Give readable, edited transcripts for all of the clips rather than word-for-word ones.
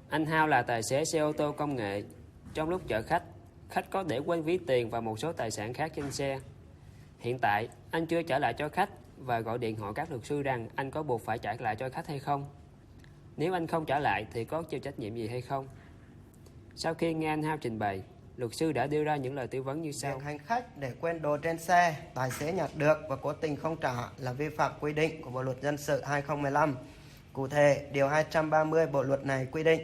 Anh Hao là tài xế xe ô tô công nghệ. Trong lúc chở khách, khách có để quên ví tiền và một số tài sản khác trên xe. Hiện tại, anh chưa trả lại cho khách và gọi điện hỏi các luật sư rằng anh có buộc phải trả lại cho khách hay không. Nếu anh không trả lại thì có chịu trách nhiệm gì hay không? Sau khi nghe anh Hao trình bày, luật sư đã đưa ra những lời tư vấn như sau. Việc hành khách để quên đồ trên xe, tài xế nhặt được và cố tình không trả là vi phạm quy định của Bộ luật dân sự 2015. Cụ thể, điều 230 Bộ luật này quy định,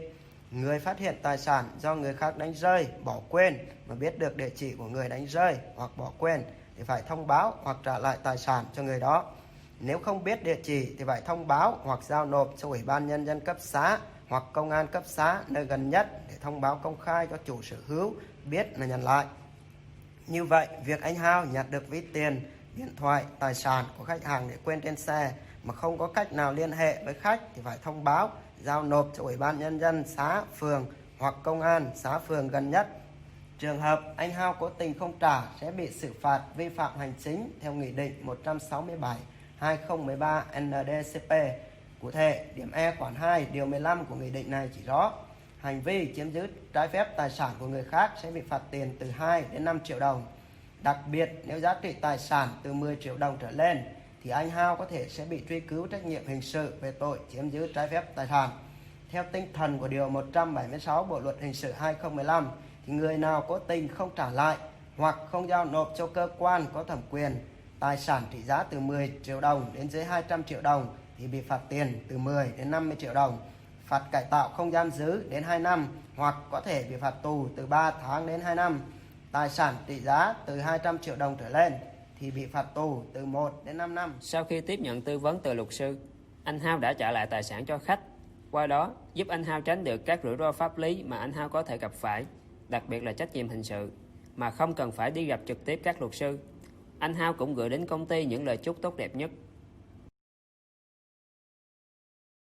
người phát hiện tài sản do người khác đánh rơi, bỏ quên mà biết được địa chỉ của người đánh rơi hoặc bỏ quên thì phải thông báo hoặc trả lại tài sản cho người đó. Nếu không biết địa chỉ thì phải thông báo hoặc giao nộp cho Ủy ban Nhân dân cấp xã hoặc công an cấp xã nơi gần nhất để thông báo công khai cho chủ sở hữu biết là nhận lại. Như vậy, việc anh Hao nhặt được ví tiền, điện thoại, tài sản của khách hàng để quên trên xe mà không có cách nào liên hệ với khách thì phải thông báo, giao nộp cho Ủy ban Nhân dân xã, phường hoặc công an xã, phường gần nhất. Trường hợp anh Hao cố tình không trả sẽ bị xử phạt vi phạm hành chính theo Nghị định 167/2013 NDCP. Cụ thể, điểm E khoản 2 điều 15 của nghị định này chỉ rõ, hành vi chiếm giữ trái phép tài sản của người khác sẽ bị phạt tiền từ 2 đến 5 triệu đồng. Đặc biệt, nếu giá trị tài sản từ 10 triệu đồng trở lên thì anh Hao có thể sẽ bị truy cứu trách nhiệm hình sự về tội chiếm giữ trái phép tài sản. Theo tinh thần của điều 176 Bộ luật hình sự 2015 thì người nào cố tình không trả lại hoặc không giao nộp cho cơ quan có thẩm quyền tài sản trị giá từ 10 triệu đồng đến dưới 200 triệu đồng thì bị phạt tiền từ 10 đến 50 triệu đồng, phạt cải tạo không giam giữ đến 2 năm hoặc có thể bị phạt tù từ 3 tháng đến 2 năm. Tài sản trị giá từ 200 triệu đồng trở lên thì bị phạt tù từ 1 đến 5 năm. Sau khi tiếp nhận tư vấn từ luật sư, anh Hao đã trả lại tài sản cho khách. Qua đó, giúp anh Hao tránh được các rủi ro pháp lý mà anh Hao có thể gặp phải, đặc biệt là trách nhiệm hình sự, mà không cần phải đi gặp trực tiếp các luật sư. Anh Hao cũng gửi đến công ty những lời chúc tốt đẹp nhất.